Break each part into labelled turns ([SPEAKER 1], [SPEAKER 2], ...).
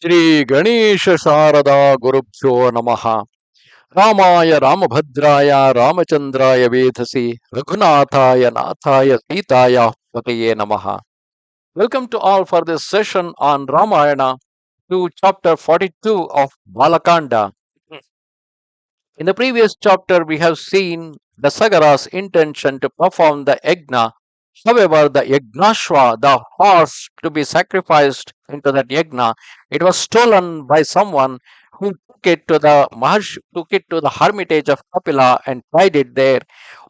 [SPEAKER 1] Shri Ganesha Sharada Gurubhyo Namaha Ramaya Ramabhadraya Ramachandraya Vedasi Raghunathaya Nathaya Sitaya Pataye Namaha. Welcome to all for this session on Ramayana to chapter 42 of Bala Kanda. In the previous chapter, we have seen the Sagara's intention to perform the yajna. However, the Yagnashva, the horse to be sacrificed into that yajna, it was stolen by someone who took it to the hermitage of Kapila and tied it there,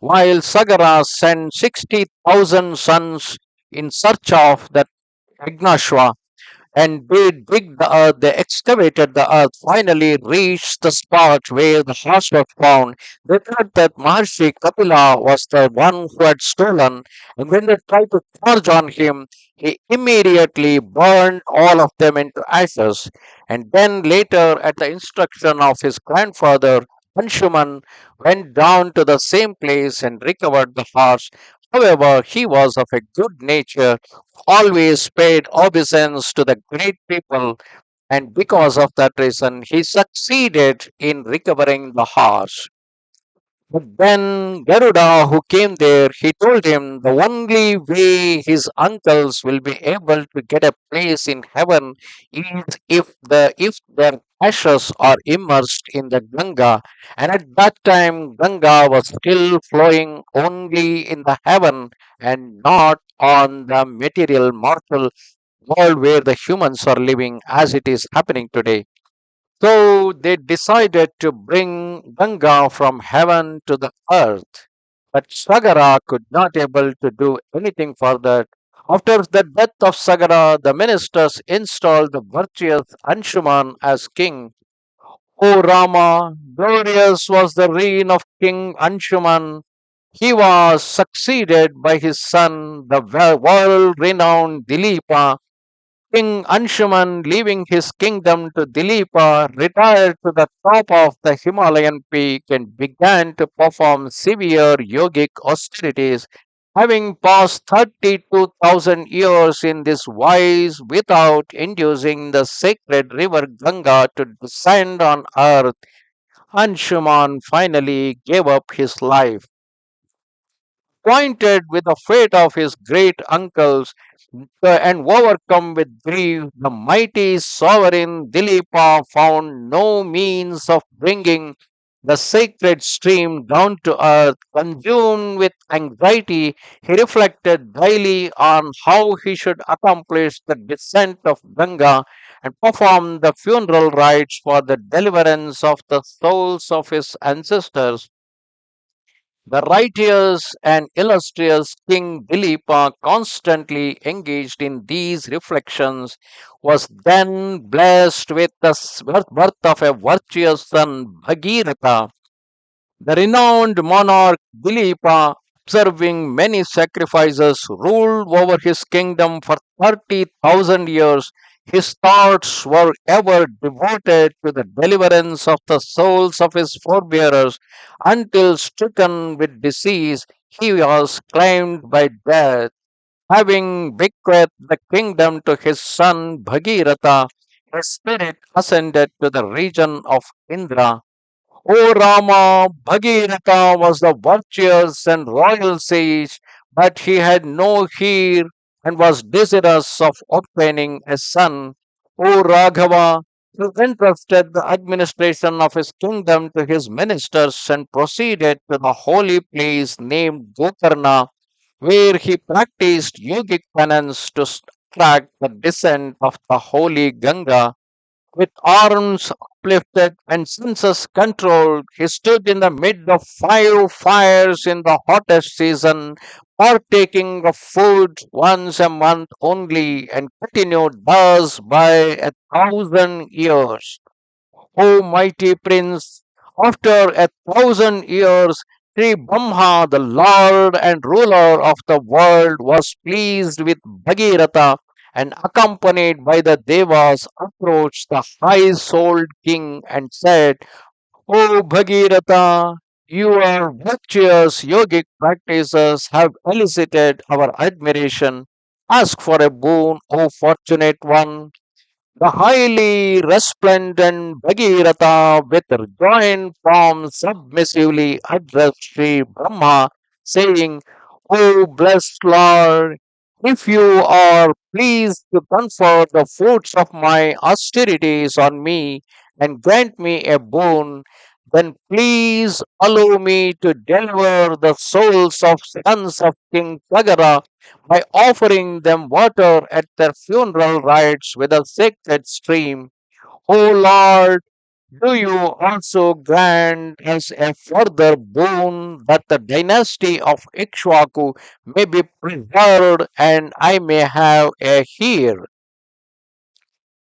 [SPEAKER 1] while Sagara sent 60,000 sons in search of that Yagnashva, and they dig the earth, they excavated the earth, finally reached the spot where the horse was found. They thought that Maharshi Kapila was the one who had stolen, and when they tried to charge on him, he immediately burned all of them into ashes. And then later, at the instruction of his grandfather, Anshuman went down to the same place and recovered the horse. However, he was of a good nature, always paid obeisance to the great people, and because of that reason, he succeeded in recovering the horse. But then Garuda, who came there, he told him the only way his uncles will be able to get a place in heaven is if their ashes are immersed in the Ganga. And at that time, Ganga was still flowing only in the heaven and not on the material mortal world where the humans are living as it is happening today. So they decided to bring Ganga from heaven to the earth. But Sagara could not able to do anything for that. After the death of Sagara, the ministers installed the virtuous Anshuman as king. O Rama, glorious was the reign of King Anshuman. He was succeeded by his son, the world renowned Dilipa. King Anshuman, leaving his kingdom to Dilipa, retired to the top of the Himalayan peak and began to perform severe yogic austerities. Having passed 32,000 years in this wise without inducing the sacred river Ganga to descend on earth, Anshuman finally gave up his life. Acquainted with the fate of his great uncles and overcome with grief, the mighty sovereign Dilipa found no means of bringing the sacred stream down to earth. Consumed with anxiety, he reflected daily on how he should accomplish the descent of Ganga and perform the funeral rites for the deliverance of the souls of his ancestors. The righteous and illustrious King Dilipa, constantly engaged in these reflections, was then blessed with the birth of a virtuous son, Bhagiratha. The renowned monarch Dilipa, observing many sacrifices, ruled over his kingdom for 30,000 years. His thoughts were ever devoted to the deliverance of the souls of his forebears until, stricken with disease, he was claimed by death. Having bequeathed the kingdom to his son Bhagiratha, his spirit ascended to the region of Indra. O Rama, Bhagiratha was the virtuous and royal sage, but he had no heir and was desirous of obtaining a son. O Raghava, he entrusted the administration of his kingdom to his ministers and proceeded to the holy place named Gokarna, where he practiced yogic penance to track the descent of the holy Ganga. With arms uplifted and senses controlled, he stood in the midst of 5 fires in the hottest season, partaking of food once a month only, and continued thus by 1,000 years. O mighty prince, after 1,000 years, Sri Brahma, the Lord and ruler of the world, was pleased with Bhagiratha and, accompanied by the Devas, approached the high souled king and said, O Bhagiratha, your virtuous yogic practices have elicited our admiration. Ask for a boon, O fortunate one. The highly resplendent Bhagiratha with joined palms submissively addressed Sri Brahma, saying, O blessed Lord, if you are pleased to confer the fruits of my austerities on me and grant me a boon, then please allow me to deliver the souls of sons of King Sagara by offering them water at their funeral rites with a sacred stream. O Lord, do you also grant us a further boon that the dynasty of Ikshwaku may be preserved and I may have a heir?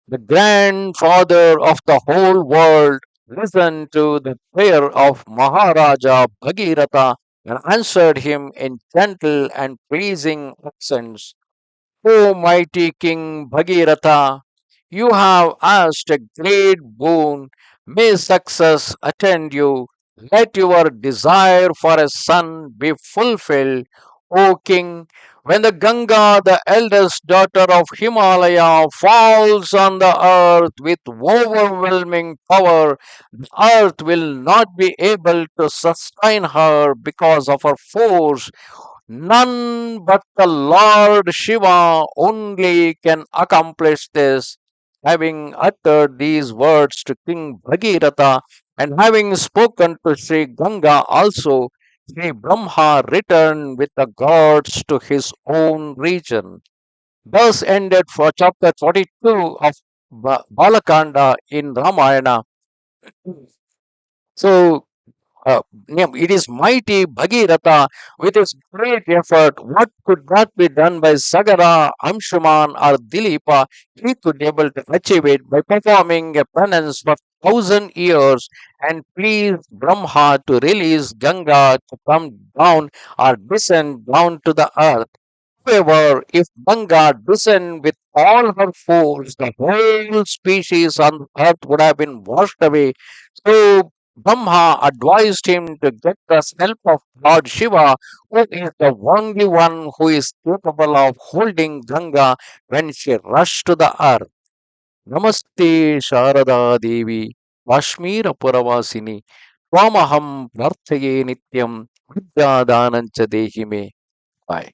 [SPEAKER 1] The grandfather of the whole world listened to the prayer of Maharaja Bhagiratha and answered him in gentle and pleasing accents. O mighty King Bhagiratha, you have asked a great boon. May success attend you. Let your desire for a son be fulfilled, O King. When the Ganga, the eldest daughter of Himalaya, falls on the earth with overwhelming power, the earth will not be able to sustain her because of her force. None but the Lord Shiva only can accomplish this. Having uttered these words to King Bhagiratha and having spoken to Sri Ganga also, Sri Brahma returned with the gods to his own region. Thus ended for chapter 42 of Bala Kanda in Ramayana. So, uh, it is mighty Bhagiratha with his great effort. What could not be done by Sagara, Amshuman, or Dilipa, he could able to achieve it by performing a penance for 1,000 years and please Brahma to release Ganga to come down or descend down to the earth. However, if Ganga descended with all her force, the whole species on earth would have been washed away. So Brahma advised him to get the help of Lord Shiva, who is the only one who is capable of holding Ganga when she rushed to the earth. Namaste Sharada Devi, Kashmira Puravasini, Twamaham Prarthaye Nityam, Vidya Danancha Dehi Me. Bye.